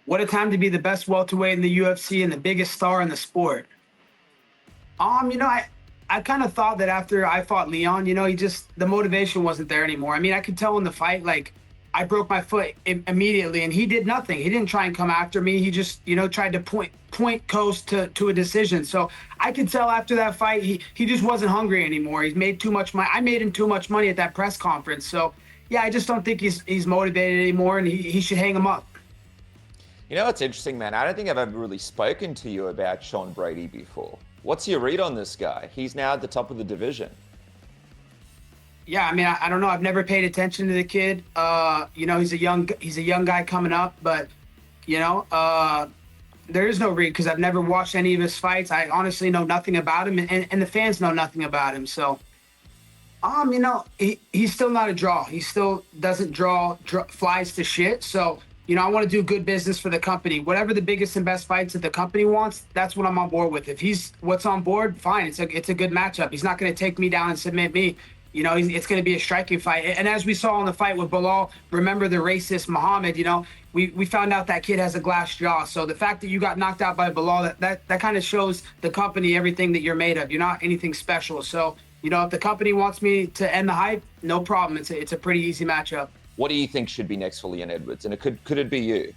What a time to be the best welterweight in the UFC and the biggest star in the sport. I kind of thought that after I fought Leon, the motivation wasn't there anymore. I mean, I could tell in the fight, like, I broke my foot immediately, and he did nothing. He didn't try and come after me. He just, tried to point coast to a decision. So I could tell after that fight, he just wasn't hungry anymore. He's made too much money. I made him too much money at that press conference. So yeah, I just don't think he's motivated anymore, and he should hang him up. You know what's interesting, man? I don't think I've ever really spoken to you about Sean Brady before. What's your read on this guy? He's now at the top of the division. Yeah, I mean, I don't know. I've never paid attention to the kid. He's a young guy coming up, but there is no read because I've never watched any of his fights. I honestly know nothing about him, and the fans know nothing about him. So, he's still not a draw. He still doesn't draw flies to shit. So, I want to do good business for the company. Whatever the biggest and best fights that the company wants, that's what I'm on board with. If he's what's on board, fine. It's a good matchup. He's not going to take me down and submit me. It's going to be a striking fight. And as we saw in the fight with Bilal, remember the racist Muhammad, we found out that kid has a glass jaw. So the fact that you got knocked out by Bilal, that kind of shows the company everything that you're made of. You're not anything special. So, if the company wants me to end the hype, no problem. It's a pretty easy matchup. What do you think should be next for Leon Edwards? And could it be you?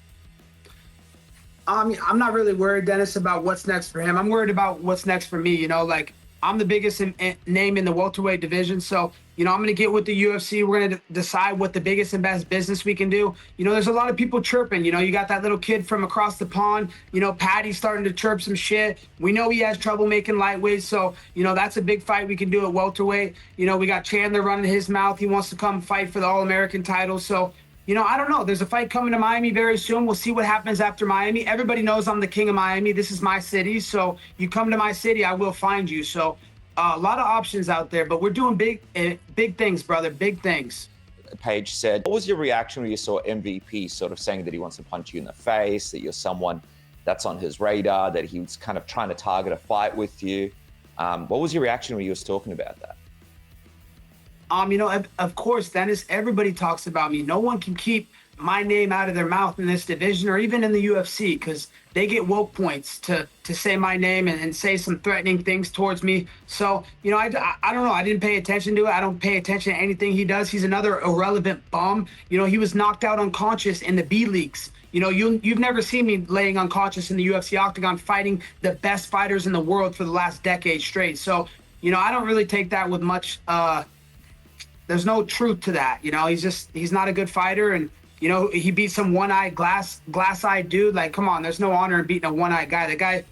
I'm not really worried, Dennis, about what's next for him. I'm worried about what's next for me. I'm the biggest name in the welterweight division. So, I'm going to get with the UFC. We're going to decide what the biggest and best business we can do. There's a lot of people chirping. You got that little kid from across the pond. Patty's starting to chirp some shit. We know he has trouble making lightweight. So, that's a big fight we can do at welterweight. We got Chandler running his mouth. He wants to come fight for the All-American title. So, I don't know. There's a fight coming to Miami very soon. We'll see what happens after Miami. Everybody knows I'm the king of Miami. This is my city. So you come to my city, I will find you. So a lot of options out there, but we're doing big things, brother. Big things. Paige said, what was your reaction when you saw MVP sort of saying that he wants to punch you in the face, that you're someone that's on his radar, that he was kind of trying to target a fight with you? What was your reaction when he was talking about that? Of course, Dennis, everybody talks about me. No one can keep my name out of their mouth in this division or even in the UFC because they get woke points to say my name and say some threatening things towards me. So, I don't know. I didn't pay attention to it. I don't pay attention to anything he does. He's another irrelevant bum. He was knocked out unconscious in the B leagues. You've never seen me laying unconscious in the UFC octagon fighting the best fighters in the world for the last decade straight. So, I don't really take that with much there's no truth to that. He's not a good fighter. And, he beat some one-eyed glass-eyed dude. Like, come on, there's no honor in beating a one-eyed guy. The guy,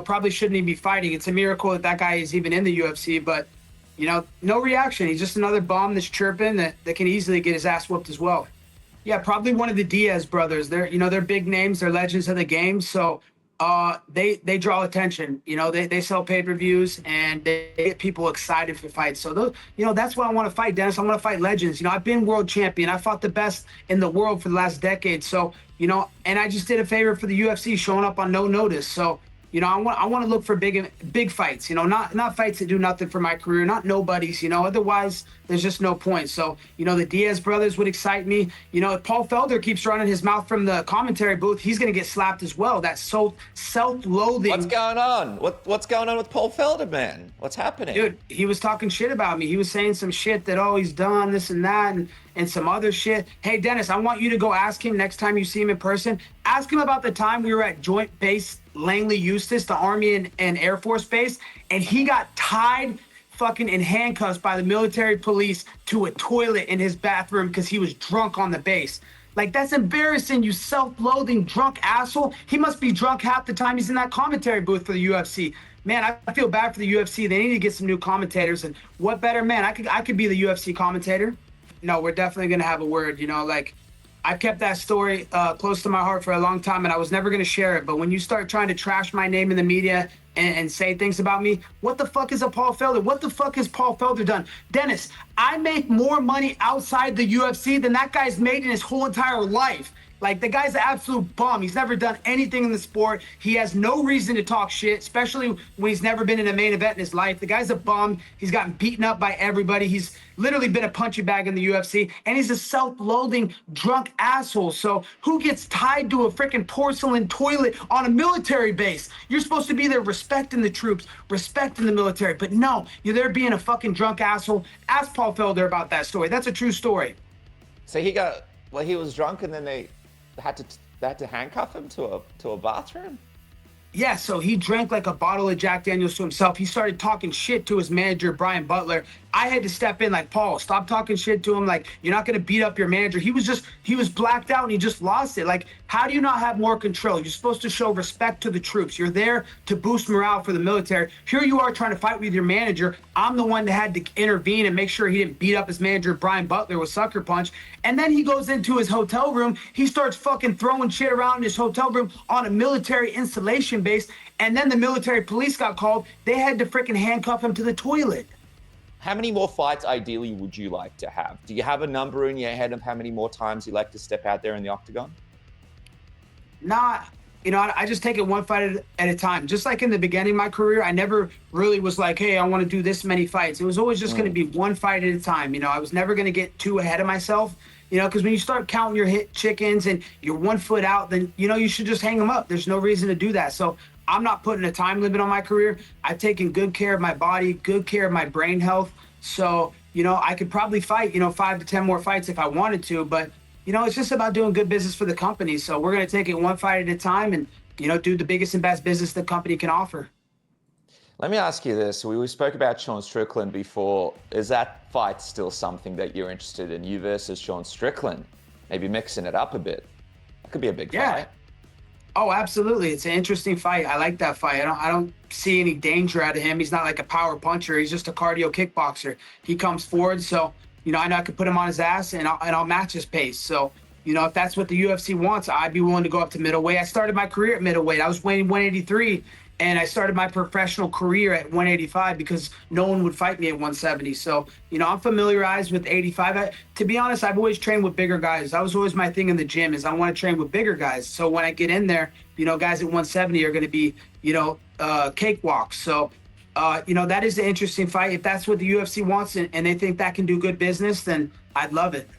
probably shouldn't even be fighting. It's a miracle that guy is even in the UFC, but, no reaction. He's just another bum that's chirping that can easily get his ass whooped as well. Yeah, probably one of the Diaz brothers. They're big names. They're legends of the game. So, they draw attention. They sell pay-per-views and they get people excited for fights. So those, that's why I want to fight, Dennis. I want to fight legends. I've been world champion. I fought the best in the world for the last decade. So, and I just did a favor for the UFC showing up on no notice. So, I want to look for big fights, not fights that do nothing for my career, not nobodies, otherwise there's just no point. So, the Diaz brothers would excite me. If Paul Felder keeps running his mouth from the commentary booth, he's going to get slapped as well. That's so self-loathing. What's going on? What's going on with Paul Felder, man? What's happening? Dude, he was talking shit about me. He was saying some shit that, he's done this and that and some other shit. Hey, Dennis, I want you to go ask him next time you see him in person. Ask him about the time we were at Joint Base Langley, Eustis, the Army and Air Force Base, and he got tied fucking in handcuffs by the military police to a toilet in his bathroom because he was drunk on the base. Like, that's embarrassing, you self-loathing drunk asshole. He must be drunk half the time he's in that commentary booth for the UFC. Man, I feel bad for the UFC. They need to get some new commentators, and what better man? I could be the UFC commentator. No, we're definitely gonna have a word. I've kept that story close to my heart for a long time, and I was never going to share it. But when you start trying to trash my name in the media and say things about me, what the fuck is a Paul Felder? What the fuck has Paul Felder done? Dennis, I make more money outside the UFC than that guy's made in his whole entire life. Like, the guy's an absolute bum. He's never done anything in the sport. He has no reason to talk shit, especially when he's never been in a main event in his life. The guy's a bum. He's gotten beaten up by everybody. He's literally been a punching bag in the UFC, and he's a self-loathing, drunk asshole. So who gets tied to a freaking porcelain toilet on a military base? You're supposed to be there respecting the troops, respecting the military, but no, you're there being a fucking drunk asshole. Ask Paul Felder about that story. That's a true story. So he was drunk, and then they had to handcuff him to a bathroom? Yeah, so he drank like a bottle of Jack Daniels to himself. He started talking shit to his manager, Brian Butler. I had to step in like, Paul, stop talking shit to him. Like, you're not going to beat up your manager. He was blacked out and he just lost it. Like, how do you not have more control? You're supposed to show respect to the troops. You're there to boost morale for the military. Here you are trying to fight with your manager. I'm the one that had to intervene and make sure he didn't beat up his manager, Brian Butler, with sucker punch. And then he goes into his hotel room. He starts fucking throwing shit around in his hotel room on a military installation base. And then the military police got called. They had to freaking handcuff him to the toilet. How many more fights ideally would you like to have? Do you have a number in your head of how many more times you like to step out there in the octagon? Nah, I just take it one fight at a time. Just like in the beginning of my career, I never really was like, hey, I want to do this many fights. It was always just going to be one fight at a time. I was never going to get too ahead of myself, because when you start counting your hit chickens and you're 1 foot out, then, you should just hang them up. There's no reason to do that. So I'm not putting a time limit on my career. I've taken good care of my body, good care of my brain health. So, I could probably fight, 5 to 10 more fights if I wanted to, but it's just about doing good business for the company. So we're going to take it one fight at a time and, do the biggest and best business the company can offer. Let me ask you this. We spoke about Sean Strickland before. Is that fight still something that you're interested in? You versus Sean Strickland, maybe mixing it up a bit. That could be a big fight. Oh, absolutely. It's an interesting fight. I like that fight. I don't see any danger out of him. He's not like a power puncher. He's just a cardio kickboxer. He comes forward. So, I know I could put him on his ass and I'll match his pace. So, if that's what the UFC wants, I'd be willing to go up to middleweight. I started my career at middleweight. I was weighing 183 and I started my professional career at 185 because no one would fight me at 170. So, I'm familiarized with 85. To be honest, I've always trained with bigger guys. That was always my thing in the gym is I want to train with bigger guys. So when I get in there, guys at 170 are going to be, cakewalks. So, that is an interesting fight. If that's what the UFC wants and they think that can do good business, then I'd love it.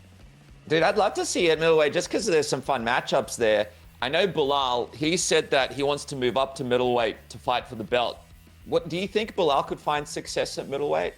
Dude, I'd love to see it middleweight just because there's some fun matchups there. I know Bilal, he said that he wants to move up to middleweight to fight for the belt. What do you think Bilal could find success at middleweight?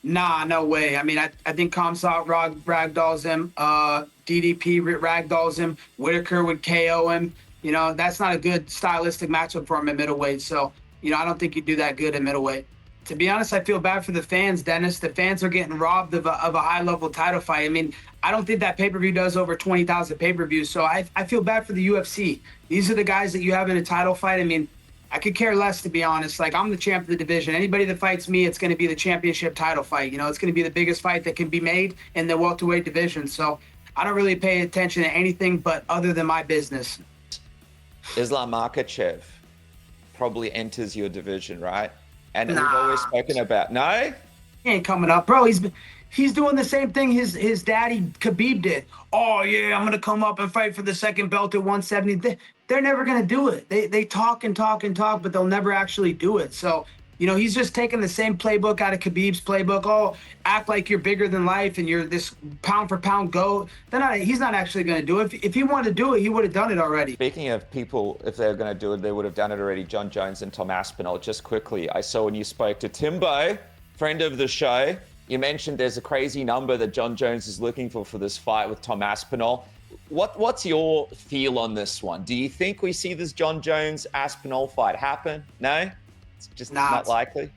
Nah, no way. I mean, I think Kamsat ragdolls him. DDP ragdolls him. Whitaker would KO him. That's not a good stylistic matchup for him at middleweight. So, I don't think he'd do that good at middleweight. To be honest, I feel bad for the fans, Dennis. The fans are getting robbed of a high-level title fight. I mean, I don't think that pay-per-view does over 20,000 pay-per-views, so I feel bad for the UFC. These are the guys that you have in a title fight. I mean, I could care less, to be honest. Like, I'm the champ of the division. Anybody that fights me, it's going to be the championship title fight. It's going to be the biggest fight that can be made in the welterweight division. So I don't really pay attention to anything but other than my business. Islam Makhachev probably enters your division, right? And Nah. we've always spoken about, no? He ain't coming up, bro. He's doing the same thing his daddy Khabib did. Oh yeah, I'm gonna come up and fight for the second belt at 170. They're never gonna do it. They talk and talk and talk, but they'll never actually do it. So, he's just taking the same playbook out of Khabib's playbook. Oh, act like you're bigger than life and you're this pound for pound GOAT. He's not actually gonna do it. If he wanted to do it, he would have done it already. Speaking of people, if they were going to do it, they would have done it already. Jon Jones and Tom Aspinall. Just quickly, I saw when you spoke to Timbo, friend of the show, you mentioned there's a crazy number that Jon Jones is looking for this fight with Tom Aspinall. What's your feel on this one? Do you think we see this Jon Jones Aspinall fight happen? No, it's just not likely.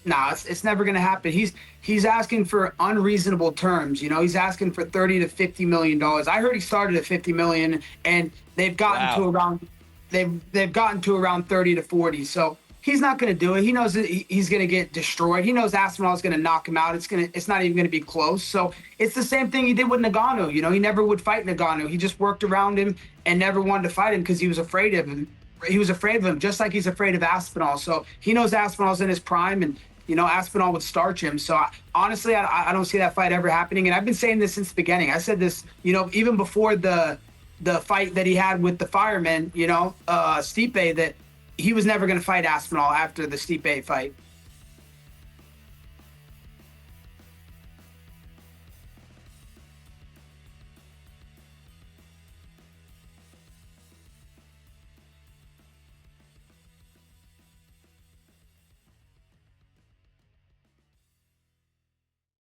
No, it's never going to happen. He's asking for unreasonable terms. He's asking for $30 to $50 million. I heard he started at $50 million, and they've gotten to around they've gotten to around 30 to 40. So he's not going to do it. He knows that he's going to get destroyed. He knows Aspinall is going to knock him out. It's not even going to be close. So it's the same thing he did with Ngannou. He never would fight Ngannou. He just worked around him and never wanted to fight him because he was afraid of him. He was afraid of him, just like he's afraid of Aspinall. So he knows Aspinall's in his prime, and you know, Aspinall would starch him. So honestly, I don't see that fight ever happening. And I've been saying this since the beginning. I said this, you know, even before the fight that he had with the fireman, you know, Stipe, that he was never going to fight Aspinall after the Stipe fight.